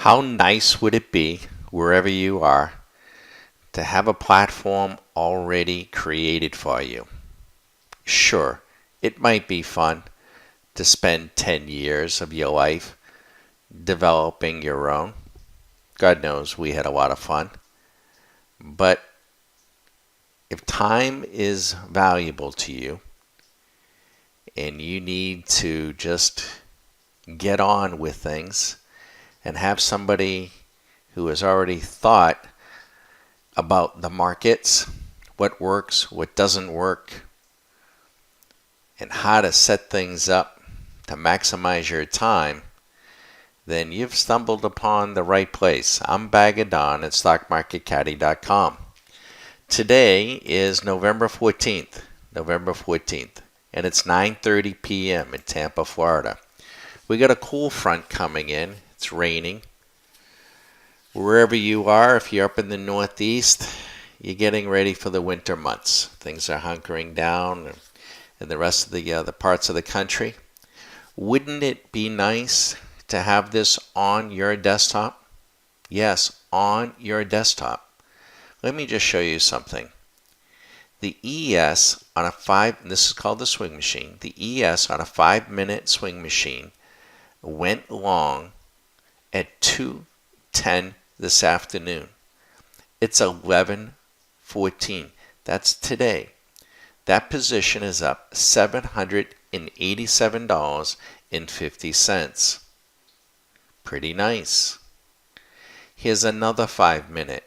How nice would it be, wherever you are, to have a platform already created for you? Sure, it might be fun to spend 10 years of your life developing your own. God knows we had a lot of fun. But if time is valuable to you and you need to just get on with things and have somebody who has already thought about the markets, what works, what doesn't work, and how to set things up to maximize your time, then you've stumbled upon the right place. I'm Bag of Don at StockMarketCaddy.com. Today is November 14th, and it's 9:30 p.m. in Tampa, Florida. We got a cool front coming in. It's raining. Wherever you are, if you're up in the Northeast, you're getting ready for the winter months. Things are hunkering down in the rest of the other parts of the country. Wouldn't it be nice to have this on your desktop? Yes, on your desktop. Let me just show you something. The ES on this is called the swing machine. The ES on a 5-minute swing machine went long at 2:10 this afternoon. It's 11:14. That's today. That position is up $787.50. Pretty nice. Here's another 5-minute.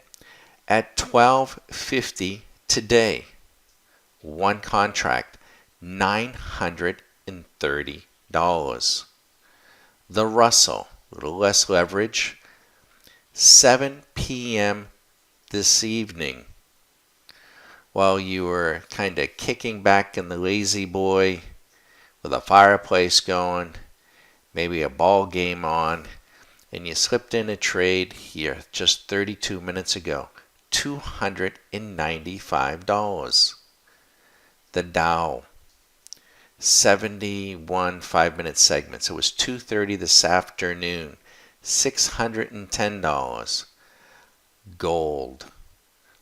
At 12:50 today, one contract, $930. The Russell, a little less leverage, 7 p.m. this evening, while you were kind of kicking back in the lazy boy with a fireplace going, maybe a ball game on, and you slipped in a trade here just 32 minutes ago. $295. The Dow, 71 5-minute segments. It was 2:30 this afternoon, $610. Gold,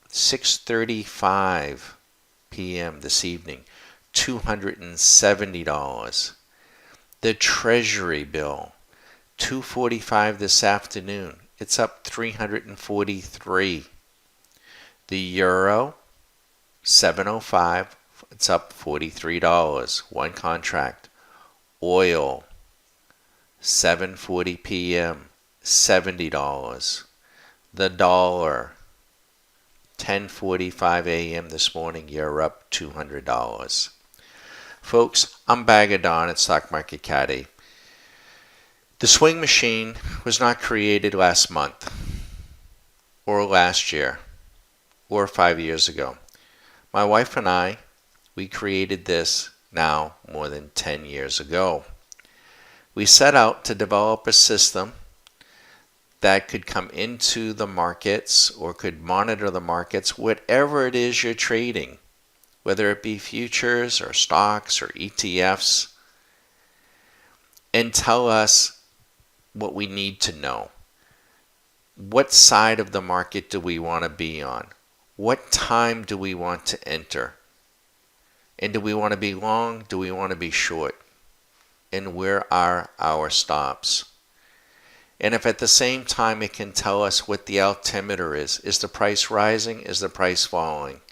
6:35 p.m. this evening, $270. The Treasury bill, 2:45 this afternoon. It's up 343. The euro, 7.05. It's up $43. One contract. Oil, 7:40 p.m. $70. The dollar, 10:45 a.m. this morning. You're up $200. Folks, I'm Bag of Don at Stock Market Caddy. The swing machine was not created last month, or last year, or 5 years ago. My wife and I, we created this now more than 10 years ago. We set out to develop a system that could come into the markets or could monitor the markets, whatever it is you're trading, whether it be futures or stocks or ETFs, and tell us what we need to know. What side of the market do we want to be on? What time do we want to enter? And do we want to be long? Do we want to be short? And where are our stops? And if at the same time it can tell us what the altimeter is. Is the price rising? Is the price falling?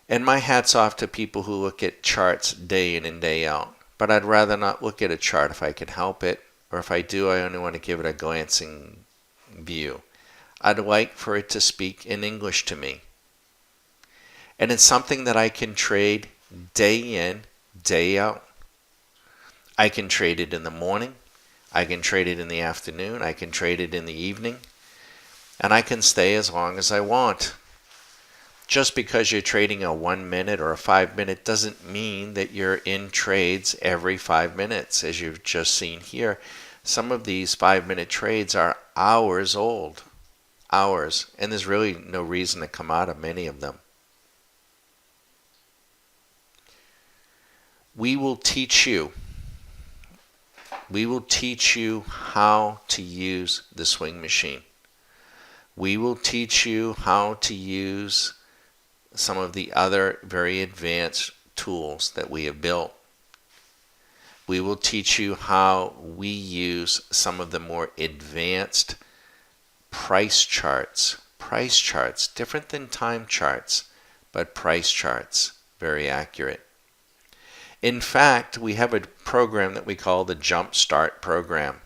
And my hat's off to people who look at charts day in and day out. But I'd rather not look at a chart if I can help it. Or if I do, I only want to give it a glancing view. I'd like for it to speak in English to me. And it's something that I can trade day in, day out. I can trade it in the morning. I can trade it in the afternoon. I can trade it in the evening. And I can stay as long as I want. Just because you're trading a 1-minute or a 5-minute doesn't mean that you're in trades every 5 minutes. As you've just seen here, some of these 5-minute trades are hours old. Hours. And there's really no reason to come out of many of them. We will teach you We will teach you how to use the swing machine. We will teach you how to use some of the other very advanced tools that we have built. We will teach you how we use some of the more advanced price charts. Price charts, different than time charts, but price charts, very accurate. In fact, we have a program that we call the Jump Start program.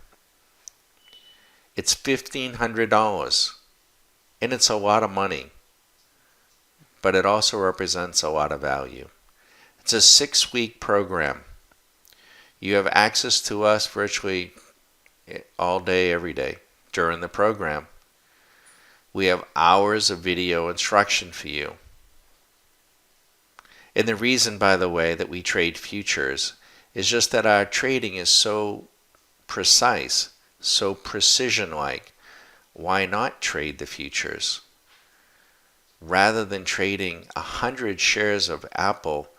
It's $1,500, and it's a lot of money, but it also represents a lot of value. It's a 6-week program. You have access to us virtually all day, every day during the program. We have hours of video instruction for you. And the reason, by the way, that we trade futures is just that our trading is so precise, so precision-like. Why not trade the futures? Rather than trading 100 shares of Apple,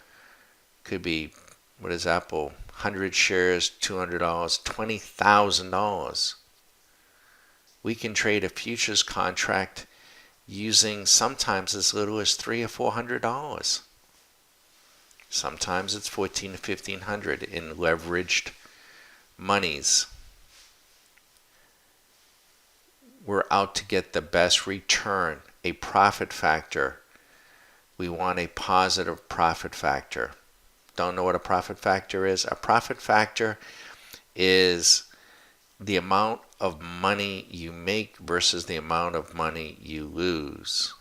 could be, what is Apple? 100 shares, $200, $20,000. We can trade a futures contract using sometimes as little as $300 or $400. Sometimes it's $1,400 to $1,500 in leveraged monies. We're out to get the best return, a profit factor. We want a positive profit factor. Don't know what a profit factor is? A profit factor is the amount of money you make versus the amount of money you lose.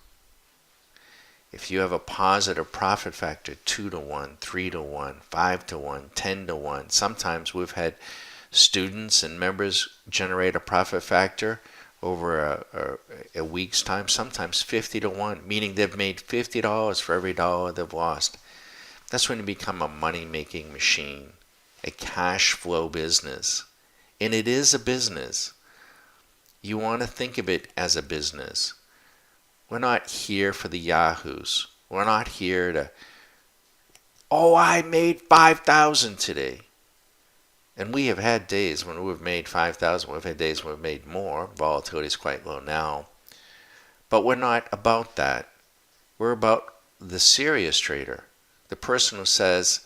If you have a positive profit factor, 2 to 1, 3 to 1, 5 to 1, 10 to 1, sometimes we've had students and members generate a profit factor over a week's time, sometimes 50 to 1, meaning they've made $50 for every dollar they've lost. That's when you become a money-making machine, a cash flow business. And it is a business. You want to think of it as a business. We're not here for the yahoos. We're not here to, oh, I made 5,000 today. And we have had days when we've made 5,000. We've had days when we've made more. Volatility is quite low now. But we're not about that. We're about the serious trader. The person who says,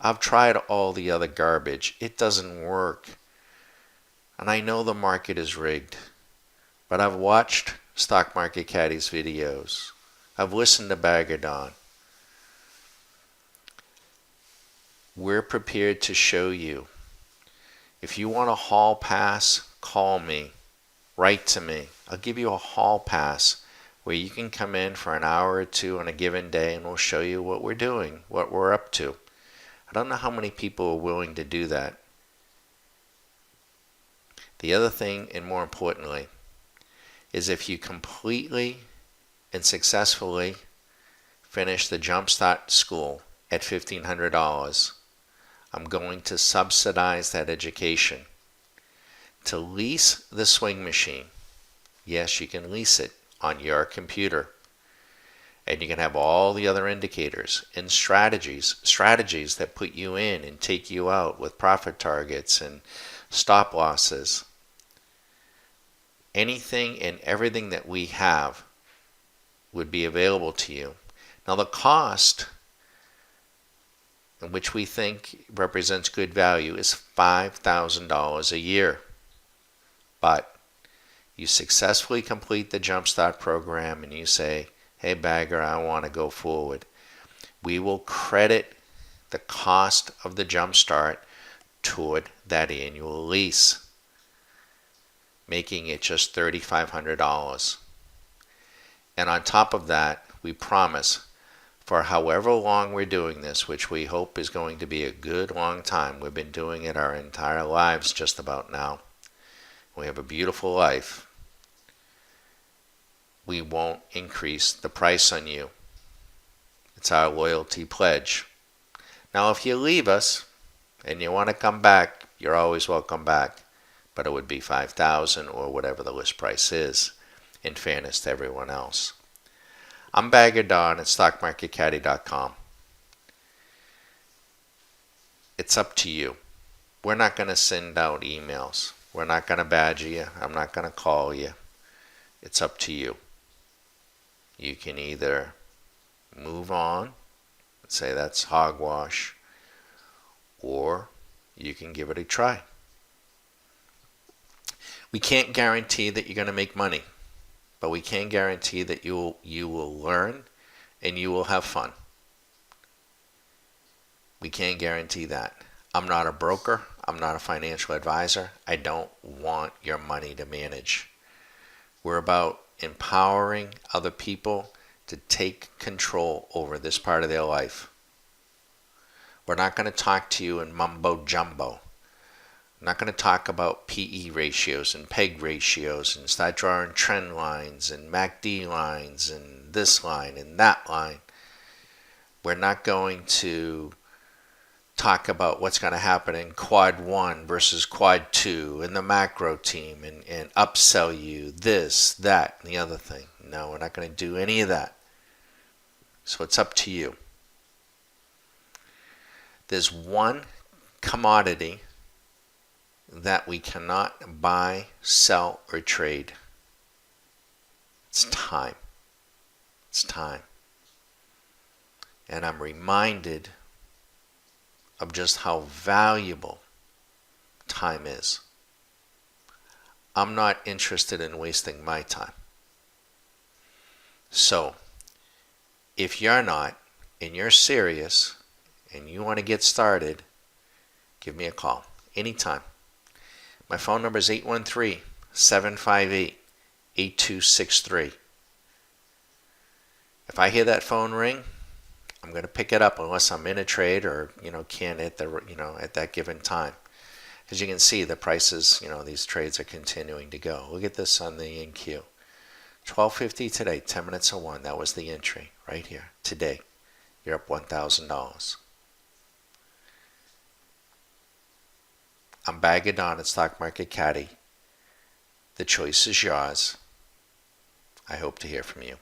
I've tried all the other garbage. It doesn't work. And I know the market is rigged. But I've watched Stock Market Caddy's videos. I've listened to Bagger Don. We're prepared to show you. If you want a hall pass, call me. Write to me. I'll give you a hall pass where you can come in for an hour or two on a given day and we'll show you what we're doing, what we're up to. I don't know how many people are willing to do that. The other thing, and more importantly, is if you completely and successfully finish the Jumpstart School at $1,500, I'm going to subsidize that education. To lease the swing machine, yes, you can lease it on your computer. And you can have all the other indicators and strategies that put you in and take you out with profit targets and stop losses. Anything and everything that we have would be available to you. Now the cost, which we think represents good value, is $5,000 a year. But you successfully complete the Jumpstart program and you say, hey Bagger, I want to go forward. We will credit the cost of the Jumpstart toward that annual lease, making it just $3,500. And on top of that, we promise for however long we're doing this, which we hope is going to be a good long time. We've been doing it our entire lives just about now. We have a beautiful life. We won't increase the price on you. It's our loyalty pledge. Now, if you leave us and you want to come back, you're always welcome back. But it would be $5,000 or whatever the list price is, in fairness to everyone else. I'm Bagger Don at StockMarketCaddy.com. It's up to you. we're not going to send out emails. We're not going to badger you. I'm not going to call you. It's up to you. You can either move on and say that's hogwash, or you can give it a try. We can't guarantee that you're going to make money, but we can guarantee that you will learn and you will have fun. We can't guarantee that. I'm not a broker. I'm not a financial advisor. I don't want your money to manage. We're about empowering other people to take control over this part of their life. We're not going to talk to you in mumbo jumbo. I'm not going to talk about PE ratios and PEG ratios and start drawing trend lines and MACD lines and this line and that line. We're not going to talk about what's going to happen in quad 1 versus quad 2 and the macro team and upsell you this, that, and the other thing. No, we're not going to do any of that. So it's up to you. There's one commodity that we cannot buy, sell, or trade. It's time. It's time. And I'm reminded of just how valuable time is. I'm not interested in wasting my time. So, if you're not, and you're serious, and you want to get started, give me a call anytime. My phone number is 813-758-8263. If I hear that phone ring, I'm going to pick it up unless I'm in a trade or, can't at that given time. As you can see, the prices, these trades are continuing to go. Look at this on the NQ. 12.50 today, 10 minutes of 1. That was the entry right here. Today, you're up $1,000. I'm Bag of Don at Stock Market Caddy. The choice is yours. I hope to hear from you.